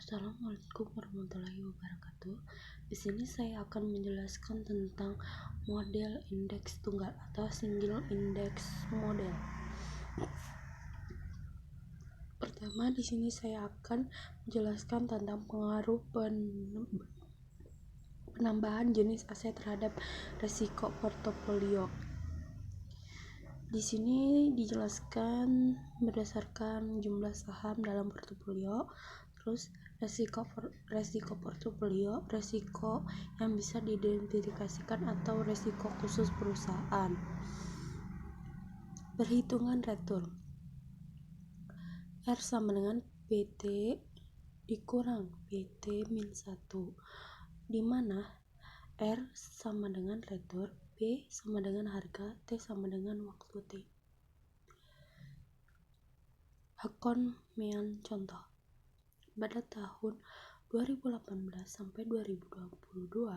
Assalamualaikum warahmatullahi wabarakatuh. Di sini saya akan menjelaskan tentang model indeks tunggal atau single index model. Pertama, di sini saya akan menjelaskan tentang pengaruh penambahan jenis aset terhadap risiko portofolio. Di sini dijelaskan berdasarkan jumlah saham dalam portofolio, terus resiko portofolio, resiko yang bisa diidentifikasikan atau resiko khusus perusahaan. Perhitungan return R sama dengan PT dikurang PT min 1, di mana R sama dengan return, B sama dengan harga, T sama dengan waktu T. Akun Mean contoh. Pada tahun 2018 sampai 2022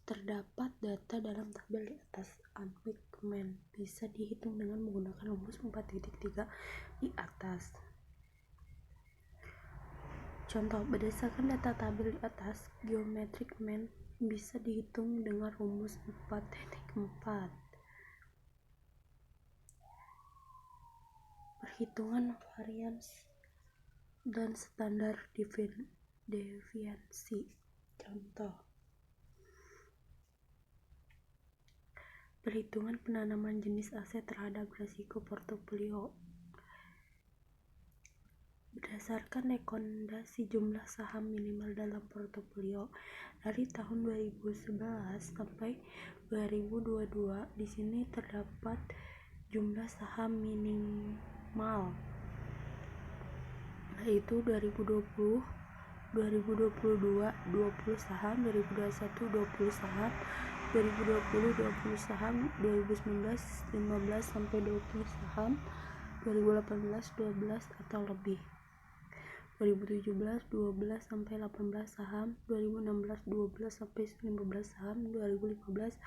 terdapat data dalam tabel di atas. Unmixed bisa dihitung dengan menggunakan rumus 4.3 di atas. Contoh, berdasarkan data tabel di atas, geometric mean bisa dihitung dengan rumus 4.4. Perhitungan varians dan standar deviansi. Contoh, perhitungan penanaman jenis aset terhadap risiko portofolio. Berdasarkan rekomendasi jumlah saham minimal dalam portofolio dari tahun 2011 sampai 2022, di sini terdapat jumlah saham minimal, yaitu 2020, 2022 20 saham, 2021 20 saham, 2020 20 saham, 2019 15 sampai 20 saham, 2018 12 atau lebih, 2017 12 sampai 18 saham, 2016 12 sampai 15 saham, 2015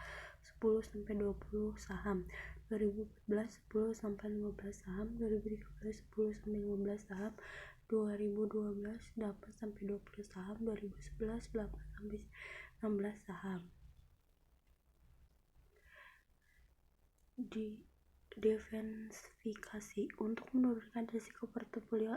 10 sampai 20 saham, 2014 10 sampai 15 saham, 2013 10 sampai 15 saham, 2012 8 sampai 20 saham, 2011 8 sampai 16 saham. Diversifikasi. Untuk menurunkan risiko portofolio,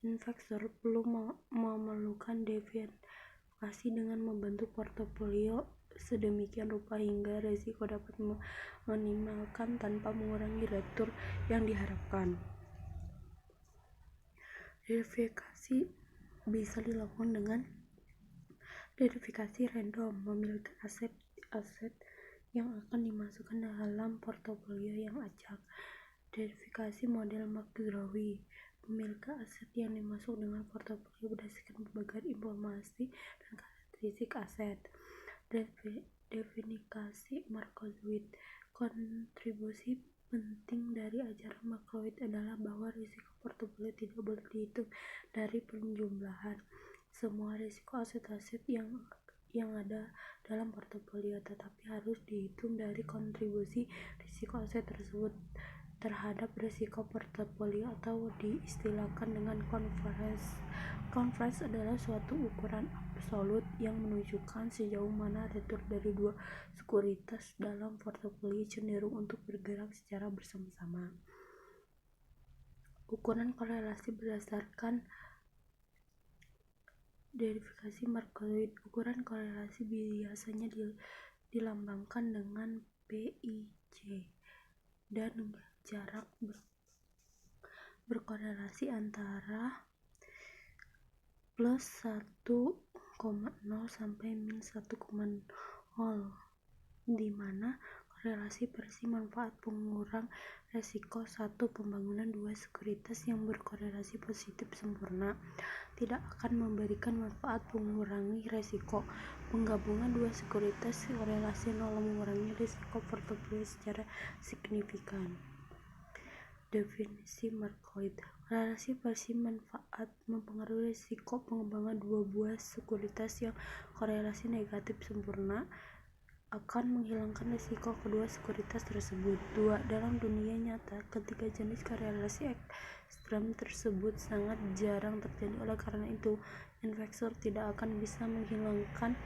investor perlu memerlukan diversifikasi dengan membentuk portofolio sedemikian rupa hingga risiko dapat meminimalkan tanpa mengurangi return yang diharapkan. Diversifikasi bisa dilakukan dengan diversifikasi random, memiliki aset yang akan dimasukkan dalam portofolio yang acak. Diversifikasi model McGraw-Hill, memiliki aset yang dimasuk dengan portofolio berdasarkan berbagai informasi dan karakteristik aset. Definisi Markowitz. Kontribusi penting dari ajaran Markowitz adalah bahwa risiko portofolio tidak boleh dihitung dari penjumlahan semua risiko aset-aset yang ada dalam portofolio, tetapi harus dihitung dari kontribusi risiko aset tersebut terhadap risiko portofolio, atau diistilahkan dengan convergence. Convergence adalah suatu ukuran absolut yang menunjukkan sejauh mana return dari dua sekuritas dalam portofolio cenderung untuk bergerak secara bersama-sama. Ukuran korelasi berdasarkan diversifikasi Markowitz. Ukuran korelasi biasanya dilambangkan dengan PIJ dan jarak berkorelasi antara plus 1,0 sampai min 1,0, di mana korelasi versi manfaat pengurang resiko satu pembangunan dua sekuritas yang berkorelasi positif sempurna tidak akan memberikan manfaat mengurangi resiko. Penggabungan dua sekuritas korelasi nol mengurangi risiko portofolio secara signifikan. Definisi Markowitz. Korelasi versi manfaat mempengaruhi risiko pengembangan dua buah sekuritas yang korelasi negatif sempurna akan menghilangkan risiko kedua sekuritas tersebut. 2. Dalam dunia nyata, ketiga jenis korelasi ekstrem tersebut sangat jarang terjadi. Oleh karena itu, investor tidak akan bisa menghilangkan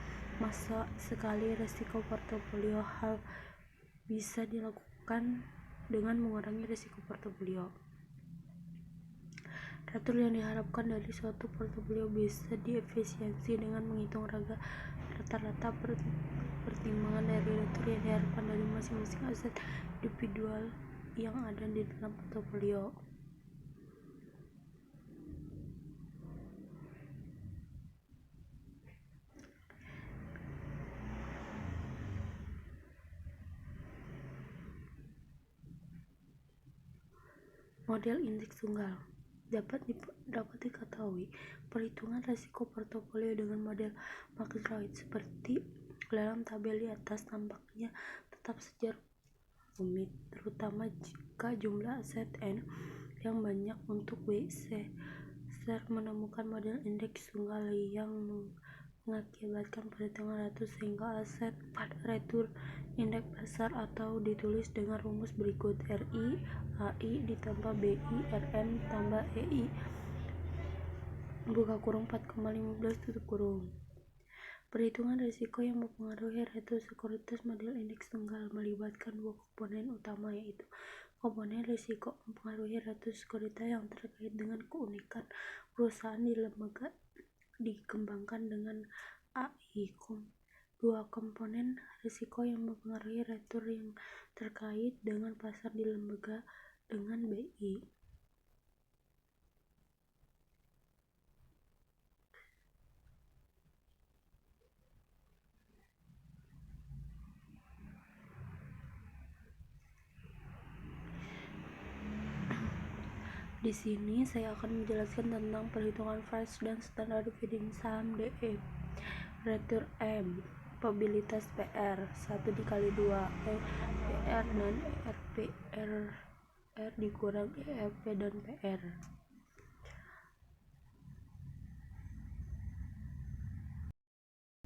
sekali risiko portofolio. Hal bisa dilakukan dengan mengurangi risiko portofolio. Return yang diharapkan dari suatu portofolio bisa diefisiensi dengan menghitung rata-rata pertimbangan dari return yang diharapkan dari masing-masing aset individual yang ada di dalam portofolio. Model indeks tunggal dapat diketahui perhitungan risiko portofolio dengan model Maclaurin seperti dalam tabel di atas. Tampaknya tetap saja rumit, terutama jika jumlah aset N yang banyak. Untuk B, Ser menemukan model indeks tunggal yang mengakibatkan perhitungan ratus sehingga aset pada return indeks besar, atau ditulis dengan rumus berikut: RI AI ditambah BI RM tambah EI buka kurung 4,15 tutup kurung. Perhitungan risiko yang mempengaruhi return sekuritas model indeks tunggal melibatkan dua komponen utama, yaitu komponen risiko mempengaruhi return sekuritas yang terkait dengan keunikan perusahaan di lembaga dikembangkan dengan AI. Dua komponen risiko yang mempengaruhi return yang terkait dengan pasar di lembaga dengan BI. Di sini saya akan menjelaskan tentang perhitungan price dan standar dividend saham DE. Return M, probabilitas PR 1 dikali 2 PR dan ERPR dikurang ERP dan PR.